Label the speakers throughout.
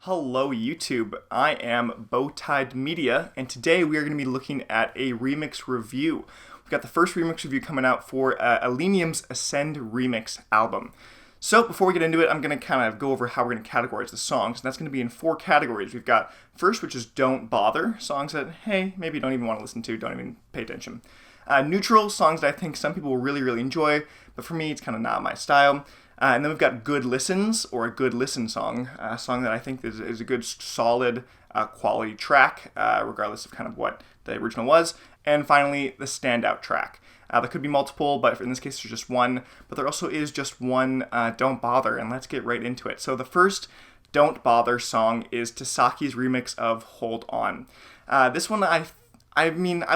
Speaker 1: Hello YouTube, I am Bowtied Media, and today we are going to be looking at a remix review. We've got the first remix review coming out for Illenium's Ascend remix album. So before we get into it, I'm going to kind of go over how we're going to categorize the songs, and that's going to be in 4 categories. We've got first, which is Don't Bother, songs that, hey, maybe you don't even want to listen to, don't even pay attention. Neutral, songs that I think some people will really enjoy, but for me, it's kind of not my style. And then we've got Good Listens, or a Good Listen song, a song that I think is a good, solid, quality track, regardless of kind of what the original was. And finally, the Standout track. There could be multiple, but in this case, there's just one. But there also is just one Don't Bother, and let's get right into it. So the first Don't Bother song is Tisoki's remix of Hold On. This one, I've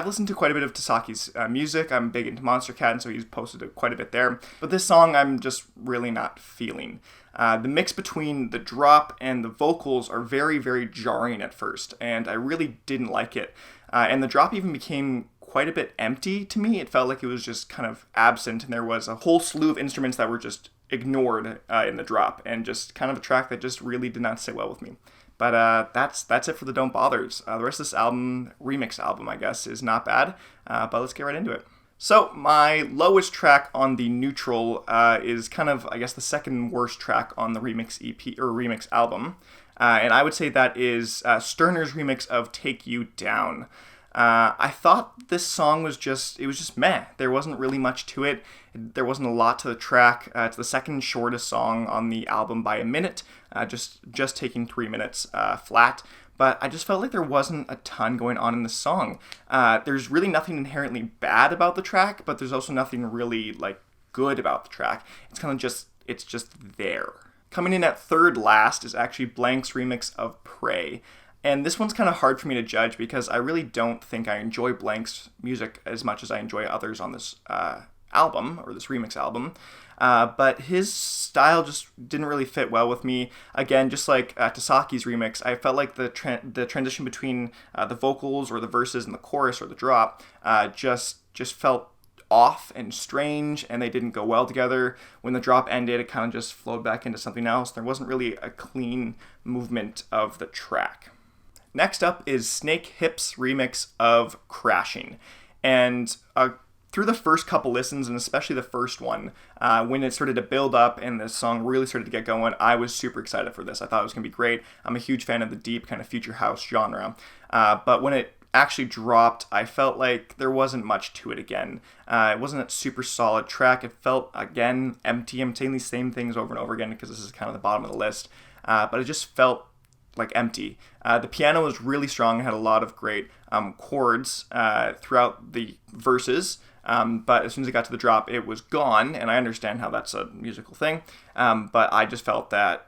Speaker 1: listened to quite a bit of Tisoki's music. I'm big into Monster Cat, and so he's posted quite a bit there. But this song, I'm just really not feeling. The mix between the drop and the vocals are very jarring at first, and I really didn't like it. And the drop even became quite a bit empty to me. It felt like it was just kind of absent, and there was a whole slew of instruments that were just ignored in the drop, and just kind of a track that just really did not sit well with me. But that's it for the Don't Bothers. The rest of this album, remix album, I guess, is not bad. But let's get right into it. So my lowest track on the neutral is kind of, I guess, the second worst track on the remix EP or remix album, and I would say that is Steerner's remix of Take You Down. I thought this song was just meh. There wasn't really much to it. There wasn't a lot to the track. It's the second shortest song on the album by a minute, just taking 3 minutes flat. But I just felt like there wasn't a ton going on in the song. There's really nothing inherently bad about the track, but there's also nothing really good about the track. It's kind of just there. Coming in at third last is actually Blanke's remix of Pray. And this one's kind of hard for me to judge because I really don't think I enjoy Blanke's music as much as I enjoy others on this album, or this remix album. But his style just didn't really fit well with me. Again, just like Tisoki's remix, I felt like the transition between the vocals or the verses and the chorus or the drop just felt off and strange, and they didn't go well together. When the drop ended, it kind of just flowed back into something else. There wasn't really a clean movement of the track. Next up is Snakehips' remix of Crashing. And through the first couple listens, and especially the first one, when it started to build up and the song really started to get going, I was super excited for this. I thought it was going to be great. I'm a huge fan of the deep kind of future house genre. But when it actually dropped, I felt like there wasn't much to it again. It wasn't a super solid track. It felt, again, empty. I'm saying these same things over and over again because this is kind of the bottom of the list. But it just felt like empty. The piano was really strong. It had a lot of great chords throughout the verses, but as soon as it got to the drop, it was gone, and I understand how that's a musical thing, but I just felt that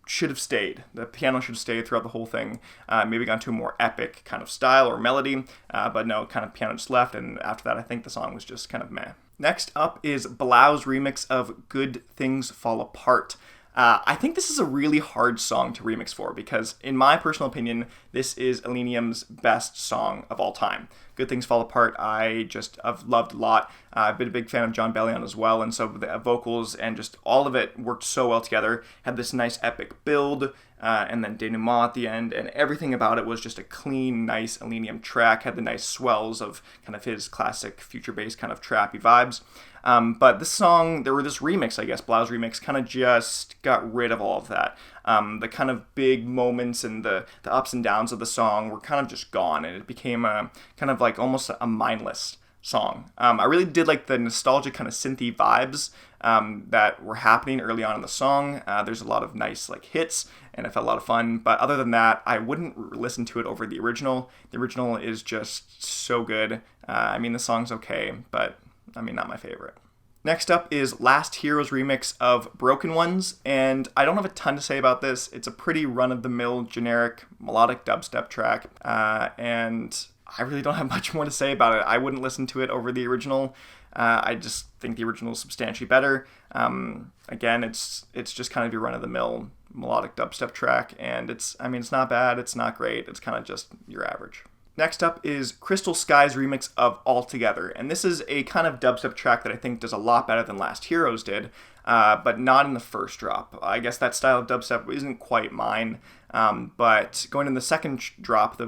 Speaker 1: should have stayed. The piano should have stayed throughout the whole thing, maybe gone to a more epic kind of style or melody, but no, kind of piano just left, and after that, I think the song was just kind of meh. Next up is Blau's remix of Good Things Fall Apart. I think this is a really hard song to remix for because, in my personal opinion, this is Illenium's best song of all time. Good Things Fall Apart, I've loved a lot. I've been a big fan of John Bellion as well, and so the vocals and just all of it worked so well together. Had this nice epic build, and then denouement at the end, and everything about it was just a clean, nice Illenium track. Had the nice swells of kind of his classic future-based kind of trappy vibes. But this song, this remix, I guess, Blau's remix, kind of just got rid of all of that. The kind of big moments and the ups and downs of the song were kind of just gone, and it became a kind of like almost a mindless song. I really did like the nostalgic kind of synthy vibes that were happening early on in the song. There's a lot of nice hits, and it felt a lot of fun. But other than that, I wouldn't listen to it over the original. The original is just so good. The song's okay, but not my favorite. Next up is Last Hero's remix of Broken Ones, and I don't have a ton to say about this. It's a pretty run-of-the-mill, generic, melodic dubstep track, and I really don't have much more to say about it. I wouldn't listen to it over the original. I just think the original is substantially better. Again, it's just kind of your run-of-the-mill melodic dubstep track, and it's not bad, it's not great, it's kind of just your average. Next up is Crystal Sky's remix of All Together, and this is a kind of dubstep track that I think does a lot better than Last Heroes did, but not in the first drop. I guess that style of dubstep isn't quite mine, but going in the second drop, the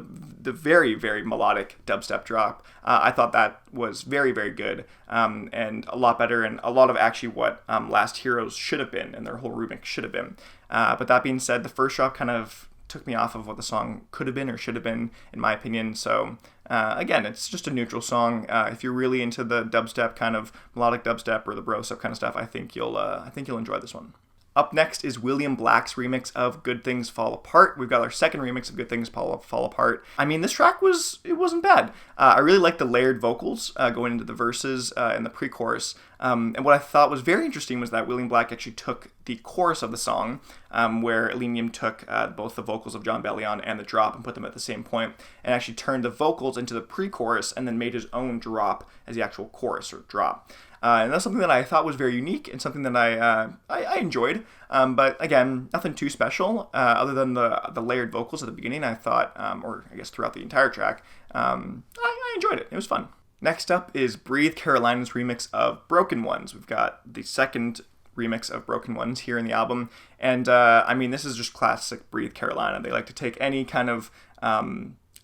Speaker 1: very, very melodic dubstep drop, I thought that was very, very good, and a lot better, and a lot of actually what Last Heroes should have been, and their whole remix should have been. But that being said, the first drop kind of took me off of what the song could have been or should have been, in my opinion. So again, it's just a neutral song. If you're really into the dubstep kind of melodic dubstep or the bro stuff kind of stuff, I think you'll enjoy this one. Up next is William Black's remix of Good Things Fall Apart. We've got our second remix of Good Things Fall Apart. I mean, this track wasn't bad. I really liked the layered vocals going into the verses and the pre-chorus. And what I thought was very interesting was that William Black actually took the chorus of the song, where Illenium took both the vocals of John Bellion and the drop and put them at the same point, and actually turned the vocals into the pre-chorus and then made his own drop as the actual chorus or drop. And that's something that I thought was very unique and something that I enjoyed. But again, nothing too special other than the layered vocals at the beginning. I thought, or I guess throughout the entire track, I enjoyed it. It was fun. Next up is Breathe Carolina's remix of Broken Ones. We've got the second remix of Broken Ones here in the album. And I mean, this is just classic Breathe Carolina. They like to take any kind of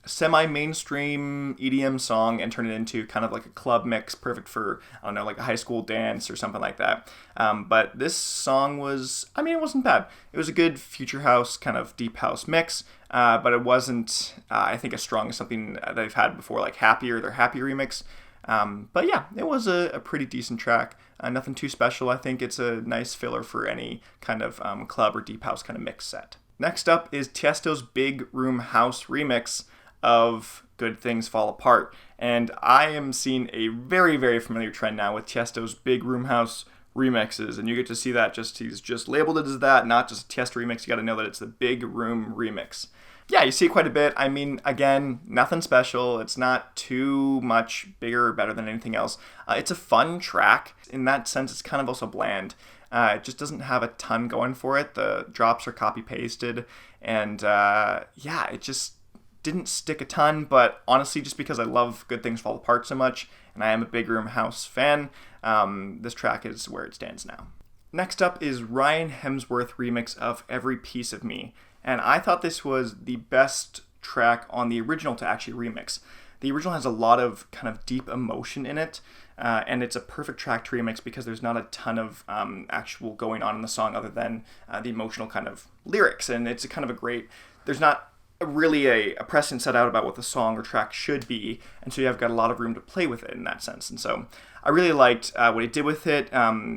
Speaker 1: semi-mainstream EDM song and turn it into kind of like a club mix, perfect for, I don't know, like a high school dance or something like that. But this song was, I mean, it wasn't bad. It was a good future house, kind of deep house mix, but it wasn't, I think, as strong as something that they've had before, like Happier, their Happier remix. But yeah, it was a pretty decent track. Nothing too special. I think it's a nice filler for any kind of club or deep house kind of mix set. Next up is Tiesto's Big Room House remix of Good Things Fall Apart. And I am seeing a very, very familiar trend now with Tiesto's Big Room House remixes. And you get to see that he's just labeled it as that, not just a Tiesto remix. You got to know that it's the Big Room remix. Yeah, you see it quite a bit. I mean, again, nothing special. It's not too much bigger or better than anything else. It's a fun track. In that sense, it's kind of also bland. It just doesn't have a ton going for it. The drops are copy-pasted. And yeah, it just didn't stick a ton. But honestly, just because I love Good Things Fall Apart so much, and I am a Big Room House fan, this track is where it stands now. Next up is Ryan Hemsworth remix of Every Piece of Me. And I thought this was the best track on the original to actually remix. The original has a lot of kind of deep emotion in it, and it's a perfect track to remix because there's not a ton of actual going on in the song other than the emotional kind of lyrics. And it's a kind of a great, there's not really a precedent set out about what the song or track should be, and so you've got a lot of room to play with it in that sense. And so I really liked what he did with it.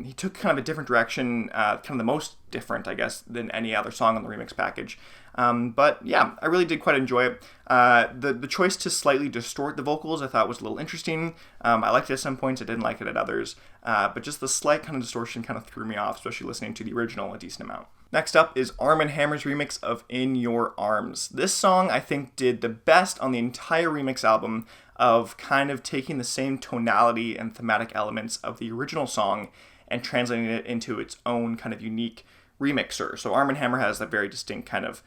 Speaker 1: He took kind of a different direction, kind of the most different, I guess, than any other song on the remix package. But yeah, I really did quite enjoy it. The choice to slightly distort the vocals I thought was a little interesting. I liked it at some points, I didn't like it at others. But just the slight kind of distortion kind of threw me off, especially listening to the original a decent amount. Next up is ARMNHMR's remix of In Your Arms. This song, I think, did the best on the entire remix album of kind of taking the same tonality and thematic elements of the original song and translating it into its own kind of unique remixer. So ARMNHMR has that very distinct kind of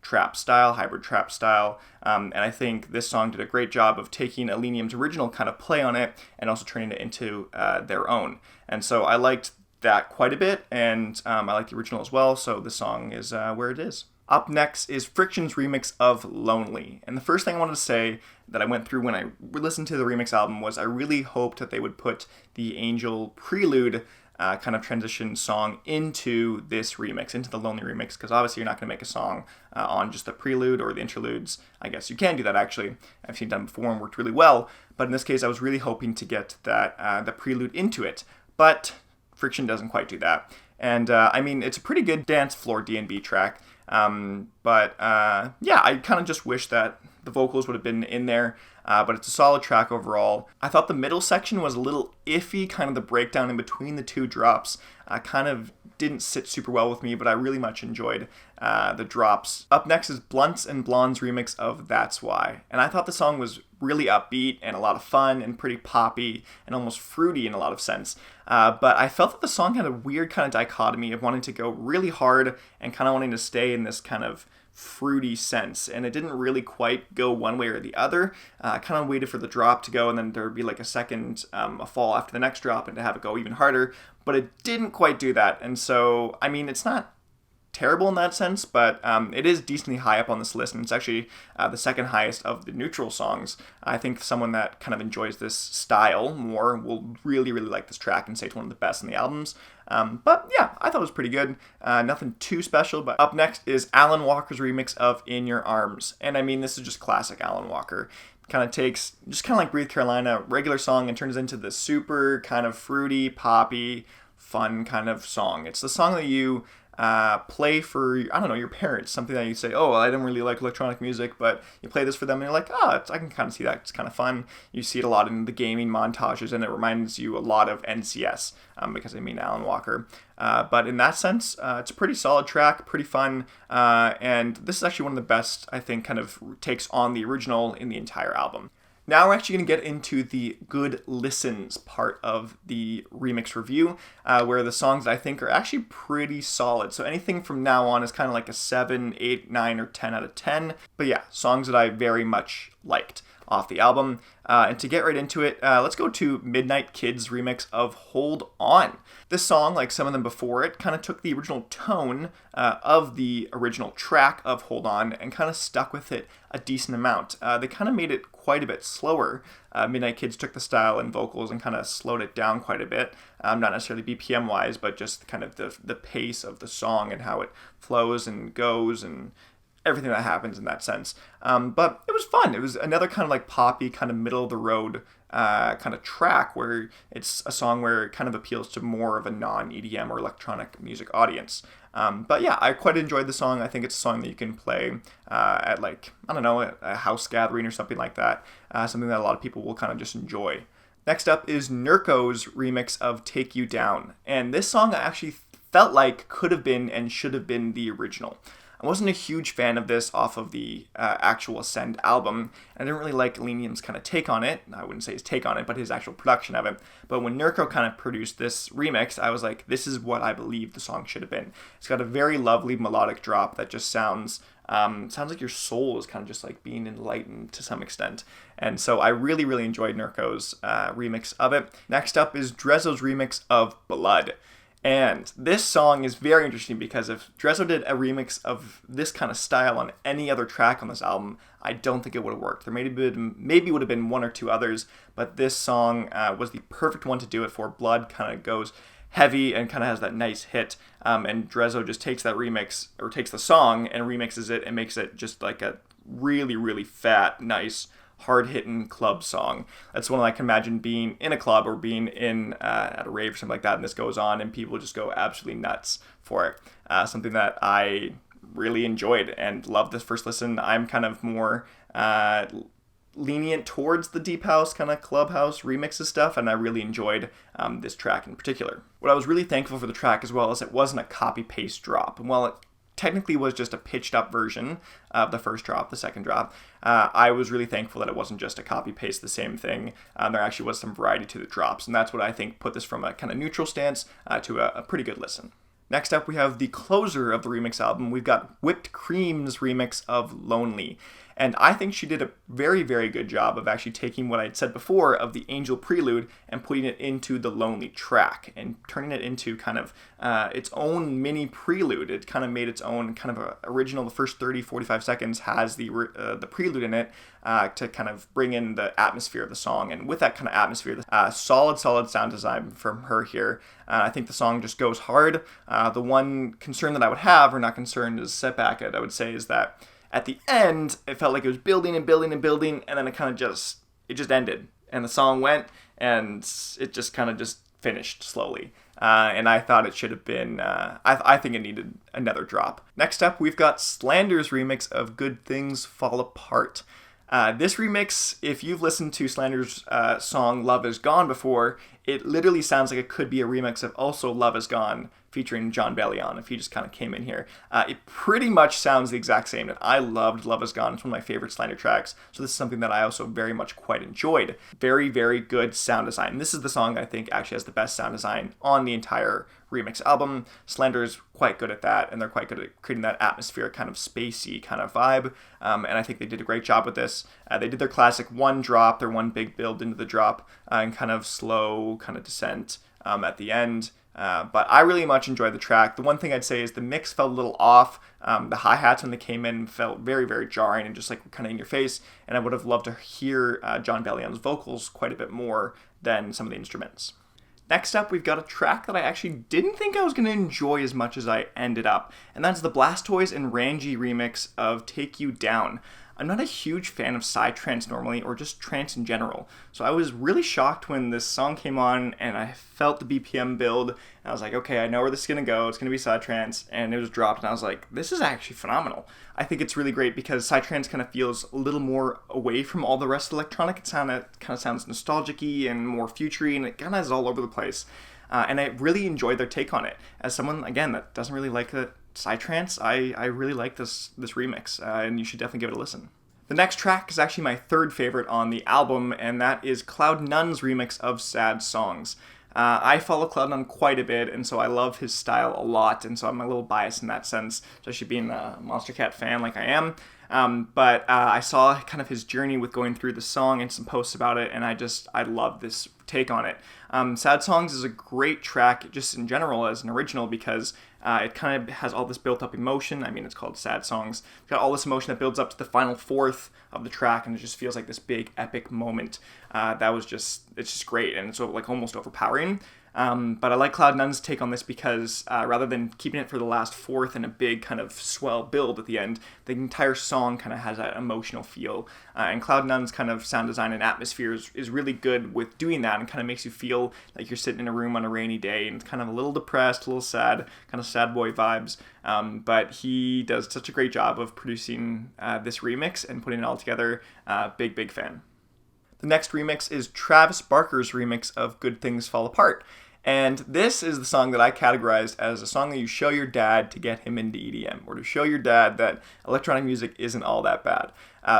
Speaker 1: trap style, hybrid trap style, and I think this song did a great job of taking Illenium's original kind of play on it and also turning it into their own. And so I liked that quite a bit, and I like the original as well, so this song is where it is. Up next is Friction's remix of Lonely. And the first thing I wanted to say that I went through when I listened to the remix album was I really hoped that they would put the Angel Prelude kind of transition song into this remix, into the Lonely remix, because obviously you're not going to make a song on just the prelude or the interludes. I guess you can do that, actually. I've seen it done before and worked really well, but in this case I was really hoping to get that the prelude into it, but Friction doesn't quite do that. And I mean, it's a pretty good dance floor D&B track, but yeah, I kind of just wish that the vocals would have been in there, but it's a solid track overall. I thought the middle section was a little iffy, kind of the breakdown in between the two drops kind of didn't sit super well with me, but I really much enjoyed the drops. Up next is Blunts and Blondes remix of That's Why. And I thought the song was really upbeat and a lot of fun and pretty poppy and almost fruity in a lot of sense. But I felt that the song had a weird kind of dichotomy of wanting to go really hard and kind of wanting to stay in this kind of fruity sense, and it didn't really quite go one way or the other. I kind of waited for the drop to go, and then there would be like a second a fall after the next drop and to have it go even harder, but it didn't quite do that. And so, I mean, it's not terrible in that sense, but it is decently high up on this list, and it's actually the second highest of the neutral songs. I think someone that kind of enjoys this style more will really, really like this track and say it's one of the best in the albums. But yeah, I thought it was pretty good. Nothing too special, but up next is Alan Walker's remix of In Your Arms. And I mean, this is just classic Alan Walker. Kind of takes, just kind of like Breathe Carolina, regular song, and turns into this super kind of fruity, poppy, fun kind of song. It's the song that you play for, I don't know, your parents, something that you say, oh, well, I don't really like electronic music, but you play this for them and you're like, oh, I can kind of see that, it's kind of fun. You see it a lot in the gaming montages, and it reminds you a lot of NCS, because I mean Alan Walker. But in that sense, it's a pretty solid track, pretty fun, and this is actually one of the best, I think, kind of takes on the original in the entire album. Now we're actually going to get into the good listens part of the remix review, where the songs that I think are actually pretty solid. So anything from now on is kind of like a 7, 8, 9, or 10 out of 10. But yeah, songs that I very much liked off the album. And to get right into it, let's go to Midnight Kids' remix of Hold On. This song, like some of them before it, kind of took the original tone of the original track of Hold On and kind of stuck with it a decent amount. They kind of made it quite a bit slower. Midnight Kids took the style and vocals and kind of slowed it down quite a bit. Not necessarily BPM wise, but just kind of the pace of the song and how it flows and goes and everything that happens in that sense. But it was fun. It was another kind of like poppy, kind of middle of the road kind of track where it's a song where it kind of appeals to more of a non-EDM or electronic music audience. But yeah, I quite enjoyed the song. I think it's a song that you can play at like, I don't know, a house gathering or something like that. Something that a lot of people will kind of just enjoy. Next up is Nurko's remix of Take You Down. And this song I actually felt like could have been and should have been the original. I wasn't a huge fan of this off of the actual Ascend album. I didn't really like Illenium's kind of take on it. I wouldn't say his take on it, but his actual production of it. But when Nurko kind of produced this remix, I was like, this is what I believe the song should have been. It's got a very lovely melodic drop that just sounds like your soul is kind of just like being enlightened to some extent. And so I really, really enjoyed Nurko's remix of it. Next up is Drezzo's remix of Blood. And this song is very interesting because if Drezzo did a remix of this kind of style on any other track on this album, I don't think it would have worked. There maybe would have been one or two others, but this song was the perfect one to do it for. Blood kind of goes heavy and kind of has that nice hit, and Drezzo just takes that remix, or takes the song and remixes it and makes it just like a really, really fat, nice, hard-hitting club song. That's one that I can imagine being in a club or being in at a rave or something like that, and this goes on and people just go absolutely nuts for it. Something that I really enjoyed and loved this first listen. I'm kind of more lenient towards the deep house kind of clubhouse remixes stuff, and I really enjoyed this track in particular. What I was really thankful for the track as well is it wasn't a copy-paste drop. And while it technically was just a pitched up version of the first drop, the second drop, I was really thankful that it wasn't just a copy paste the same thing. There actually was some variety to the drops, and that's what I think put this from a kind of neutral stance to a pretty good listen. Next up, we have the closer of the remix album. We've got Whipped Cream's remix of Lonely. And I think she did a very, very good job of actually taking what I had said before of the Angel Prelude and putting it into the Lonely track and turning it into kind of its own mini prelude. It kind of made its own kind of a original. The first 30, 45 seconds has the prelude in it to kind of bring in the atmosphere of the song. And with that kind of atmosphere, solid sound design from her here. I think the song just goes hard. The one concern that I would have, or not concern, is setback, I would say, is that at the end, it felt like it was building and building and building, and then it just ended. And the song went, and it just kind of just finished slowly. And I thought it should have been, I think it needed another drop. Next up, we've got SLANDER's remix of Good Things Fall Apart. This remix, if you've listened to SLANDER's song Love Is Gone before, it literally sounds like it could be a remix of also Love Is Gone featuring John Bellion if he just kind of came in here. It pretty much sounds the exact same, and I loved Love Is Gone. It's one of my favorite SLANDER tracks, so this is something that I also very much quite enjoyed. Very, very good sound design. This is the song that I think actually has the best sound design on the entire remix album. SLANDER's quite good at that, and they're quite good at creating that atmospheric kind of spacey kind of vibe, and I think they did a great job with this. They did their classic one drop, their one big build into the drop, and kind of slow kind of descent at the end. But I really much enjoyed the track. The one thing I'd say is the mix felt a little off. The hi-hats when they came in felt very, very jarring and just like kind of in your face, and I would have loved to hear John Bellion's vocals quite a bit more than some of the instruments. Next up, we've got a track that I actually didn't think I was going to enjoy as much as I ended up, and that's the Blastoyz Ranji remix of Take You Down. I'm not a huge fan of psytrance normally, or just trance in general, so I was really shocked when this song came on and I felt the BPM build, and I was like, okay, I know where this is going to go, it's going to be psytrance, and it was dropped, and I was like, this is actually phenomenal. I think it's really great because psytrance kind of feels a little more away from all the rest of electronic. It kind of sounds nostalgic-y and more future-y, and it kind of is all over the place. And I really enjoyed their take on it. As someone, again, that doesn't really like the psytrance, I really like this remix, and you should definitely give it a listen. The next track is actually my third favorite on the album, and that is CloudNone's remix of Sad Songs. I follow CloudNone quite a bit, and so I love his style a lot, and so I'm a little biased in that sense, especially being a Monster Cat fan like I am. But I saw kind of his journey with going through the song and some posts about it, and I love this take on it. Sad Songs is a great track just in general as an original because it kind of has all this built up emotion. I mean, it's called Sad Songs. It's got all this emotion that builds up to the final fourth of the track, and it just feels like this big epic moment. It's just great, and it's like almost overpowering. But I like CloudNone's take on this because rather than keeping it for the last fourth and a big kind of swell build at the end, the entire song kind of has that emotional feel. And CloudNone's kind of sound design and atmosphere is really good with doing that, and kind of makes you feel like you're sitting in a room on a rainy day and it's kind of a little depressed, a little sad, kind of sad boy vibes. But he does such a great job of producing this remix and putting it all together. Big fan. The next remix is Travis Barker's remix of Good Things Fall Apart. And this is the song that I categorized as a song that you show your dad to get him into EDM, or to show your dad that electronic music isn't all that bad.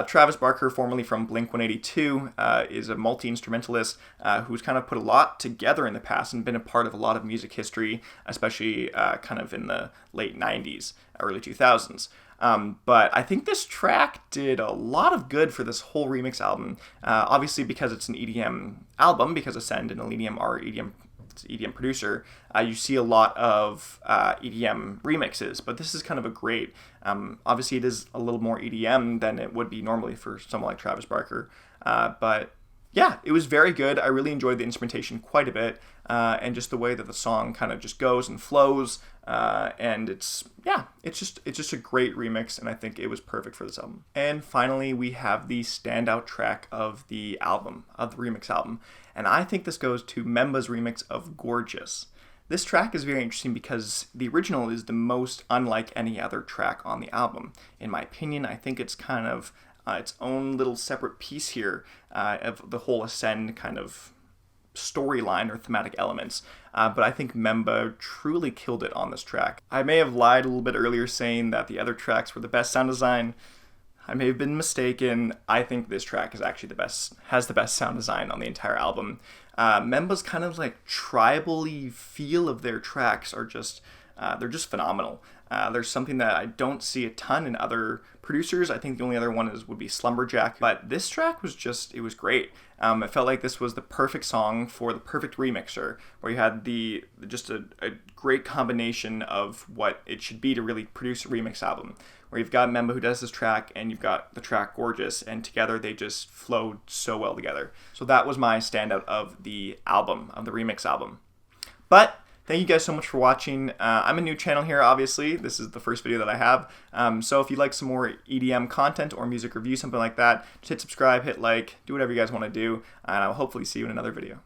Speaker 1: Travis Barker, formerly from Blink-182, is a multi-instrumentalist who's kind of put a lot together in the past and been a part of a lot of music history, especially kind of in the late 90s, early 2000s. But I think this track did a lot of good for this whole remix album. Obviously, because it's an EDM album, because Ascend and Illenium are EDM producer, you see a lot of EDM remixes, but this is kind of a great, obviously it is a little more EDM than it would be normally for someone like Travis Barker, but yeah, it was very good. I really enjoyed the instrumentation quite a bit, and just the way that the song kind of just goes and flows, and it's just a great remix, and I think it was perfect for this album. And finally, we have the standout track of the album, of the remix album, and I think this goes to MEMBA's remix of Gorgeous. This track is very interesting because the original is the most unlike any other track on the album. In my opinion, I think it's kind of its own little separate piece here of the whole Ascend kind of storyline or thematic elements, but I think MEMBA truly killed it on this track. I may have lied a little bit earlier saying that the other tracks were the best sound design. I may have been mistaken. I think this track is actually has the best sound design on the entire album. MEMBA's kind of like tribal-y feel of their tracks are just, they're just phenomenal. There's something that I don't see a ton in other producers. I think the only other one would be Slumberjack, but this track was it was great. It felt like this was the perfect song for the perfect remixer, where you had just a great combination of what it should be to really produce a remix album, where you've got MEMBA who does this track, and you've got the track Gorgeous, and together they just flowed so well together. So that was my standout of the album, of the remix album. But thank you guys so much for watching. I'm a new channel here, obviously. This is the first video that I have. So if you'd like some more EDM content or music review, something like that, just hit subscribe, hit like, do whatever you guys want to do, and I'll hopefully see you in another video.